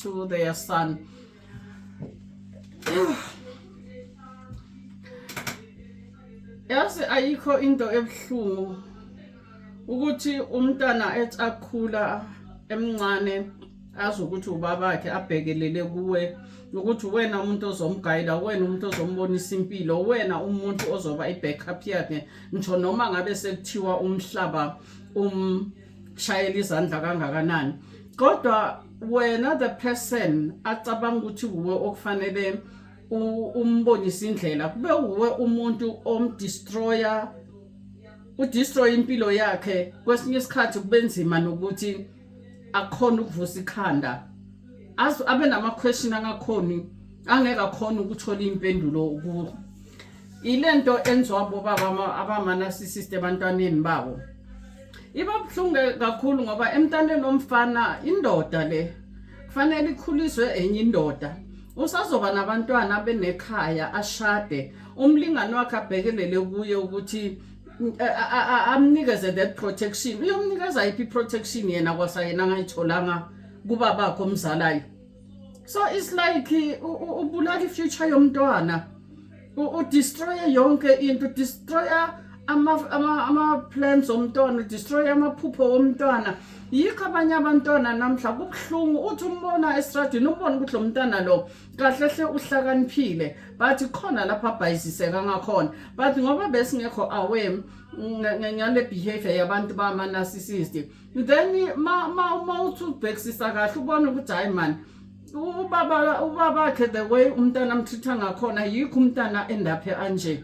to their son. Yazi ayikho into ebuhlungu ukuthi umntana etsakhula emncane azi ukuthi ubabakhe abhekelele kuwe ukuthi wena umuntu ozomguide, wena umuntu ozombonisa impilo, wena umuntu ozoba i-backup yakhe ngisho noma ngabe sekuthiwa umhlaba shayela izandla kangakanani, kodwa wena the person acabanga ukuthi uwe okufanele umbonisa indlela, kube uwe umuntu omdestroya, udestroy impilo yakhe. Kwesinye isikhathi kubenzima nokuthi akhona ukuvusa ikhanda, abe nama-question angeke akhona ukuthola impendulo kuwo. Ilento enziwa bobaba abama-narcissist ebantwaneni babo iba buhlungu kakhulu, ngoba emntwaneni omfana indoda le kufanele ikhuliswe enye indoda. Usazoba nabantwana benekhaya ashade, umlingani wakhe abhekelele kuye ukuthi amnikeze that protection. Uyomnikeza iphi protection yena kwasayena angayitholanga kubabakho omzalayo? So it's like ubulala i-future yomntwana, udestroye yonke into, destroya ama-plans omntwana, destroya amaphupho womntwana. Yikho abanye abantwana namhla kubuhlungu uthi umbona estradini ubona ukuthi lo mntana lo kahle hle uhlakaniphile, but khona lapha abhayiziseka ngakhona. But ngoba besingekho aware ngale behavior yabantu bama-narcissist, then ma uthi ubhekisisa kahle ubona ukuthi hayi man, ubabakhe the way umntana amtreat-a ngakhona, yikho umntana endaphe anje.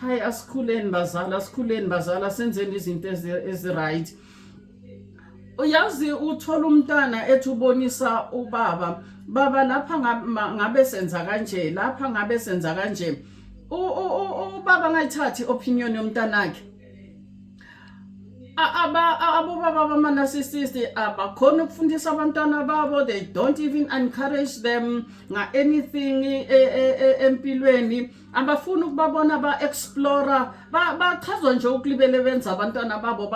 Hayi, asikhuleni bazala, senzeni izinto ezi-right. Uyazi uthola umntana ethi ubonisa baba lapha ngabe senza kanje, lapha ngabe senza kanje. Ubaba ngayithathi opinion yomntanakhe. Abobaba bama-narcissist abakhona ukufundisa abantwana babo, they don't even encourage them anything empilweni. Abafuni ukubabona ba-explora, bachazwa nje ukulibele benza abantwana babo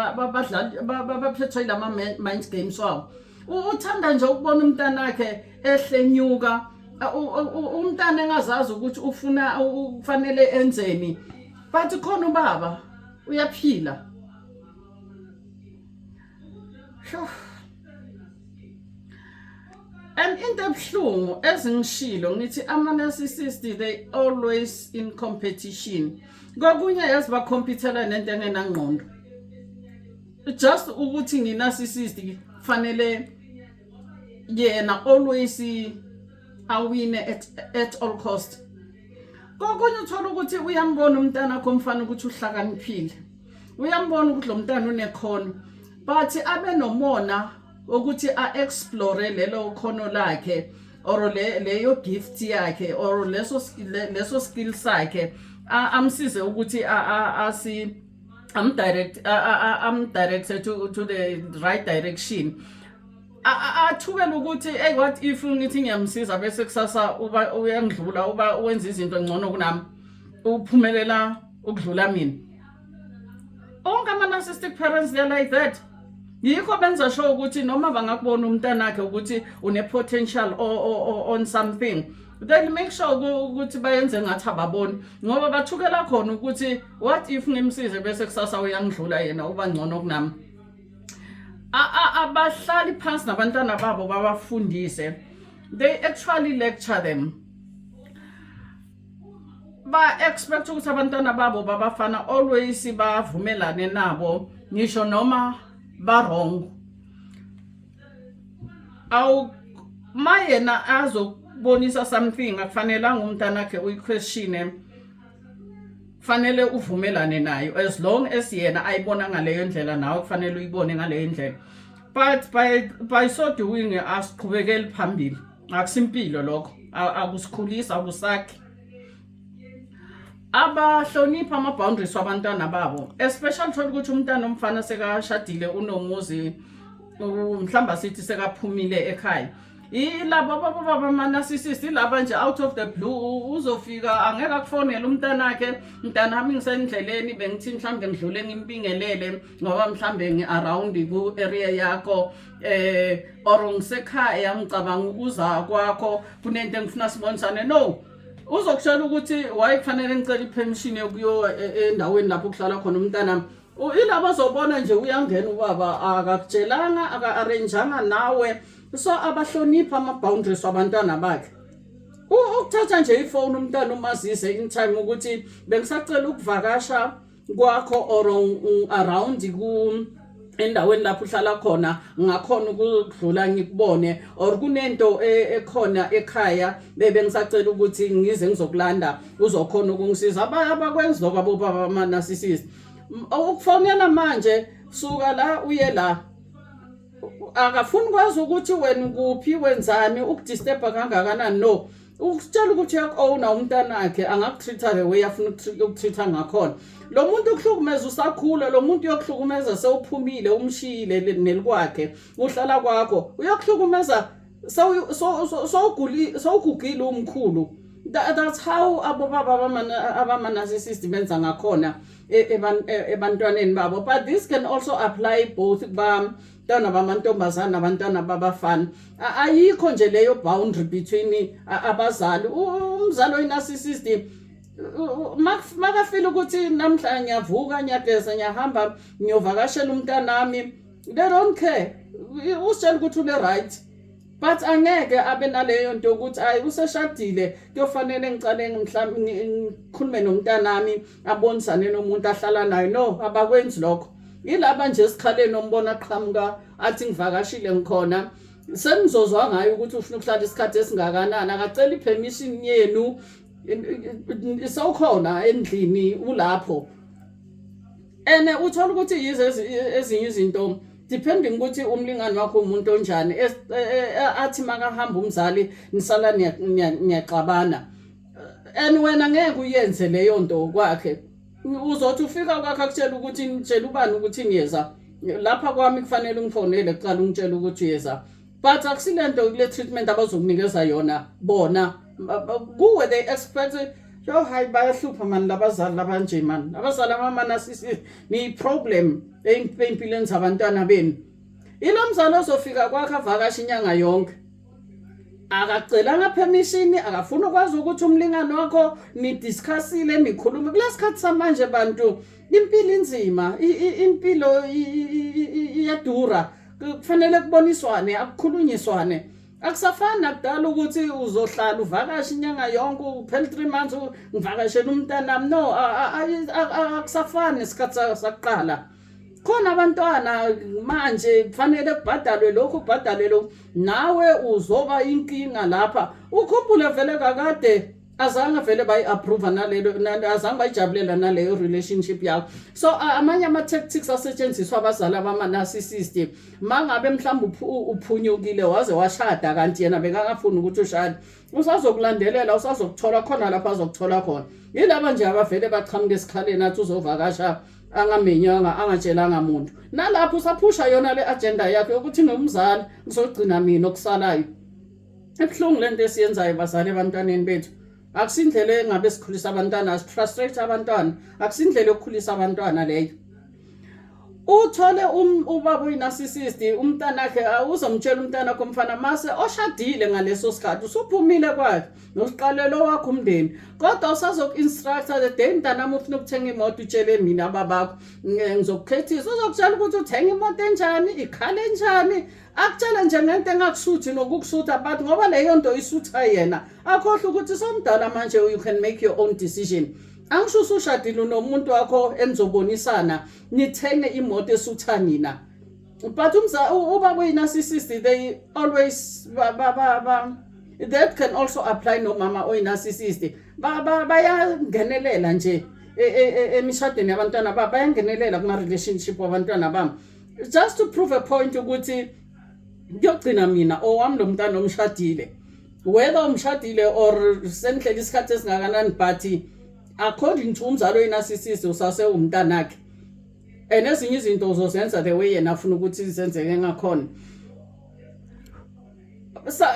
baphethwe lama mind games wabo. Uthanda nje ukubona umntanakhe ehlenyuka, umntana engazazi ukuthi ufanele enzeni, but khona ubaba uyaphila. And into ebuhlungu ezingishilo ngithi ama-narcissist, they always in competition. Kokunye yazi bakhompithela nento engenangqondo, just ukuthi ngi-narcissist kufanele yena always awine at all cost. Kokunye uthola ukuthi uyambona umntana akho mfana ukuthi uhlakaniphile, uyambona ukuthi lo mntana unekhono, but abe nomona ukuthi a-explore lelo khono lakhe or leyo gift yakhe or leso skill sakhe, amsize ukuthi am-direct to the right direction. Athukela ukuthi hey, what if ngithi ngiyamsiza bese kusasa uyangidlula, uba wenza izinto ngcono kunami, uphumelela ukudlula mina. Onke ama-narcissistic parents, they're like that. Yikho benza sure ukuthi noma bangakubona umntanakhe ukuthi une-potential on something, they'll make sure ukuthi bayenze ngathi ababoni, ngoba bathukela khona ukuthi what if ngimsize bese kusasa uyangidlula yena, uba ngcono kunami. Abahlali phansi nabantwana babo babafundise, they actually lecture them. Ba-expect ukuthi abantwana babo babafana always bavumelane nabo ngisho noma ba-wrong. Mayena azobonisa something akufanelanga umntanakhe uyi-questione, kufanele uvumelane nayo as long as yena ayibona ngaleyo ndlela nawe kufanele uyibone ngaleyo ndlela. But by so doing asiqhubekeli phambili, akusimpilo lokho, akusikhulisa, akusakhi. Abahlonipha ama-boundaries wabantwana babo, especially thola ukuthi umntana omfana sekashadile, unomuzi, mhlamba sithi sekaphumile ekhaya. Yilabo baba narcissist laba nje out of the blue uzofika angeke akufonele umntanakhe mntanami ngisendleleni bengithi mhlambe ngidlule ngimpingelele ngoba mhlambe ngiaround ku area yakho or ngisekhaya ngicabanga ukuza kwakho kunento engifuna sibonisane no uzokushela ukuthi why kufanele ngicela ipermission yokuyo endaweni lapho kuhlala khona umntanami ilabo zobona nje uyangena ubaba akakutshelanga aka-arrangeanga nawe so abahlonipha ama-boundaries wabantwana bakhe ukuthatha nje ifone umntana umazise in time ukuthi bengisacela ukuvakasha kwakho or around endaweni lapho uhlala khona ngakhona ukudlula ngikubone or kunento ekhona ekhaya bengisacela ukuthi ngize ngizokulanda uzokhona ukungisiza abakwenza lokho abobaba ama-narcissist ukufonela manje suka la uye la akafuni kwazi ukuthi wena ukuphi wenzani ukudisturba kangakanani no ukutshela ukuthi uyakowuna umntanakhe angakutreata the way afuna ukutreata ngakhona lo muntu ukuhlukumeza usakhula lo muntu yokuhlukumeza sewuphumile umshiyile nelikwakhe uhlala kwakho uyokuhlukumeza sowugugile umkhulu. That's how abama-narcissist benza ngakhona ebantwaneni babo, but this can also apply both bantwana bamantombazane nabantwana babafana. Ayikho nje leyo boundary between abazali. Umzali oyi-narcissist makafila ukuthi namhlanje ngiyavuka ngiyageza ngiyahamba ngiyovakashela umntanami, they don't care, usitshela ukuthi ule right. But angeke abe naleyo nto ukuthi ayi useshadile kuyofanele ngicale ngikhulume nomntanami abonisane nomuntu ahlala naye. No, abakwenzi lokho. Yilaba nje esikhaleni ombona qhamuka athi ngivakashile ngikhona senizozwa ngayo ukuthi ufuna ukuhlala isikhathi esingakanani, akacela ipermission yenu isawukhona endlini ulapho. Ene uthola ukuthi yize ezinye izinto depending ukuthi umlingani wakho umuntu onjani athi makahamba umzali nisala niyaxabana and wena ngeke uyenze leyo nto kwakhe. Uzothi ufika kwakhe akutshela ukuthi ngitshela ubani ukuthi ngiyeza lapha kwami kufanele ungifonele kuqala ungitshela ukuthi uyeza, but akusilento kule treatment abazokunikeza yona bona kuwe they expect yo hayi bayahlupha man labazali labanje man abazali ama-narcissist ni problem empilweni zabantwana benu. Ilo mzali ozofika kwakhe avakasha inyanga yonke akacelanga permission, akafuna ukwazi ukuthi umlingani wakho nidiscussile nikhulume. Kulesikhathi samanje bantu impilo inzima, impilo iyadura, kufanele kuboniswane akukhulunyiswane. Akusafani nakudala ukuthi uzohlala uvakasha inyanga yonke uphela 3 months ngivakashela umntanami. No, akusafani isikhathi sakuqala. Khona abantwana manje kufanele kubhadalwe lokhu kubhadalwe lokhu, nawe uzoba inkinga lapha. Ukhumbule vele kakade azange vele bayi-approve nalelo, azange bayijabulela naleyo relationship yakho. So amanye ama-tactics asetshenziswa abazali abama-narcissist mangabe mhlawumbe uphunyukile waze washada kanti yena bekangafuni ukuthi ushade, usazokulandelela usazokuthola khona lapho azokuthola khona. Yilaba nje abavele baqhamuka esikhaleni athi uzovakasha angamenyanga angatshelanga muntu. Nalapho usaphusha yona le agenda yakhe yokuthi nomzali ngizogcina mina okusalayo. Ebuhlungu lento esiyenzayo bazali ebantwaneni bethu. Akusindlela engabe sikhulisa abantwana, frustrate abantwana, akusindlela yokukhulisa abantwana leyo. Uthole ubaba oyi-narcissist umntanakhe uzomtshela umntanakhe umfana mase oshadile ngaleso sikhathi usuphumile kwakhe nosiqalelo wakho umndeni, kodwa usazoku-instructor the day mntanami ufuna ukuthenga imoto utshele mina babakho ngizokukhethisa. Uzokutshela ukuthi uthenga imoto enjani, ikhale enjani, akutshela nje ngento engakusuthi nokukusutha, but ngoba leyo nto isutha yena akhohlwa ukuthi somdala manje you can make your own decision. Angisho usushadile nomuntu wakho enizobonisana nithenge imoto esutha nina, but ubaba oyi-narcissist they always that can also apply nomama oyi-narcissist. Bayangenelela nje emishadweni yabantwana babo, bayangenelela kuma-relationship wabantwana bami just to prove a point ukuthi ngiyogcina mina owami lo mntana omshadile, whether umshadile or senihlela isikhathi esingakanani, but according to umzali oyi-narcissist usase umntanakhe and ezinye izinto uzozenza the way yena afuna ukuthi zenzeke ngakhona.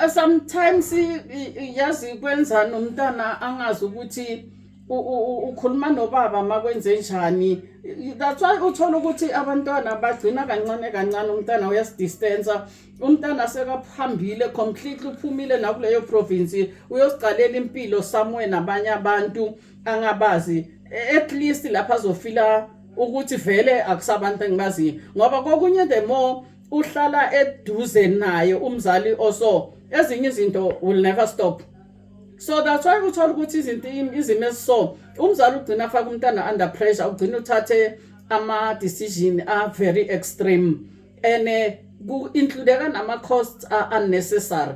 sometimes yazi kwenza nomntana angazi ukuthi ukhuluma nobaba makwenze njani. That's why uthola ukuthi abantwana bagcina kancane umntana uyasidistancer, umntana sekaphambile completely uphumile nakuleyo province uyosiqalela impilo somewhere nabanye abantu angabazi, at least lapha azofila ukuthi vele akusabantu engibaziyo, ngoba kokunye the more uhlala eduze naye umzali also ezinye izinto will never stop. So that's why uthola ukuthi izimo esiso umzali ugcina afaka umntana under pressure, ugcina uthathe ama decision are very extreme and ku-includeka nama costs are unnecessary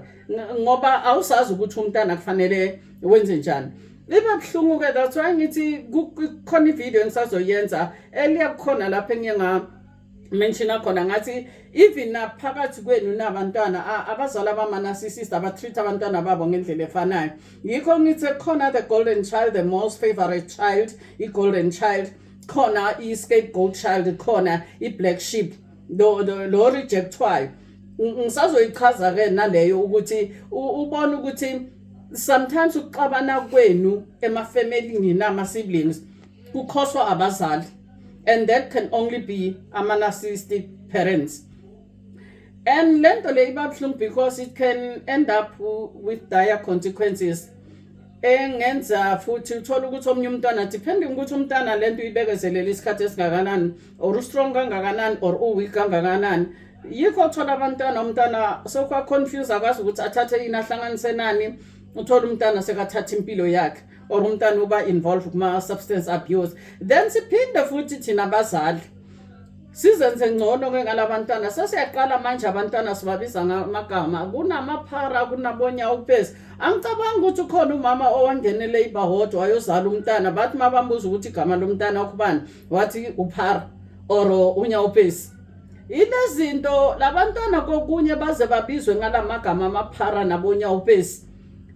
ngoba awusazi ukuthi umntana kufanele wenze njani. Liba buhlungu ke, that's why ngithi kukhona ivideo engisazoyenza earlier khona lapha engiyenga mention khona ngathi even naphakathi kwenu nabantwana abazali abama-narcissist abatreat abantwana babo ngendlela efanayo. Yikho ngithi khona the golden child, the most favorite child, i-golden child, khona i-scapegoat child, khona i-black sheep, lo rejectwayo. Ngisazoyichaza ke naleyo ukuthi ubone ukuthi sometimes ukuxabana kwenu emafamilini nama-siblings kukhoswa abazali, and that can only be ama-narcissistic parents. And lento le iba buhlungu because it can end up with dire consequences. Engenza futhi uthola ukuthi omnye umntwana depending ukuthi umntwana lento uyibekezelela isikhathi esingakanani, or strong kangakanani or weak kangakanani. Yikho uthola abantwana umntana sokwa confuse akwazi ukuthi athathe yini ahlanganise nani, uthola umntana sekathatha impilo yakhe or umntana uba involved kuma substance abuse. Then siphinde futhi thina abazali sizenze ngcono ke ngalabantwana. Sesiyaqala manje abantwana sibabiza ngamagama, kunamaphara, kunabonya upesi. Angicabanga ukuthi ukhona umama owangenele ibahotho wayozala umntana, bathi mabambuza ukuthi igama lomntana wakubani wathi uphara or unya upesi. Ilezinto labantwana kokunye baze babizwe ngalamagama amaphara nabonya upesi.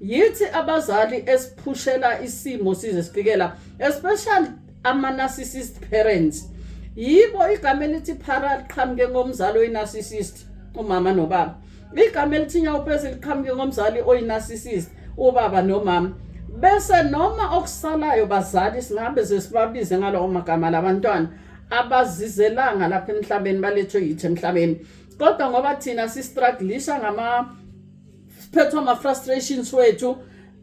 Yithi abazali esiphushela isimo size sifikela, especially ama-narcissist parents. Yibo igama elithi phara liqhamuke ngomzali oyi-narcissist, umama nobaba. Igama elithi nyawupesi liqhamuke ngomzali oyi-narcissist, ubaba nomama. Bese noma okusalayo bazali singabe sesibabize ngalawo magama labantwana abazizelanga lapha emhlabeni, balethwe yithi emhlabeni. Kodwa ngoba thina sistrugglisha phethwe ama-frustrations wethu,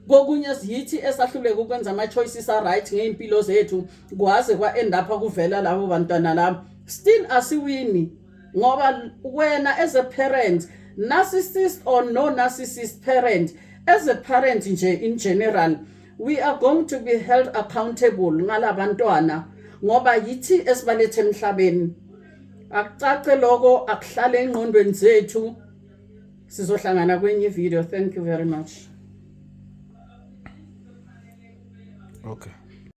kokunye yithi esahluleka ukwenza ama-choices are-right ngey'mpilo zethu, kwaze kwa-end up kuvela labo bantwana labo. Still asiwini ngoba wena as a parent, narcissist or no narcissist parent, as a parent nje in general, we are going to be held accountable ngalabantwana ngoba yithi esibalethe emhlabeni. Akucace lokho, akuhlale engqondweni zethu. Sizohlangana kwenye video. Thank you very much. Okay.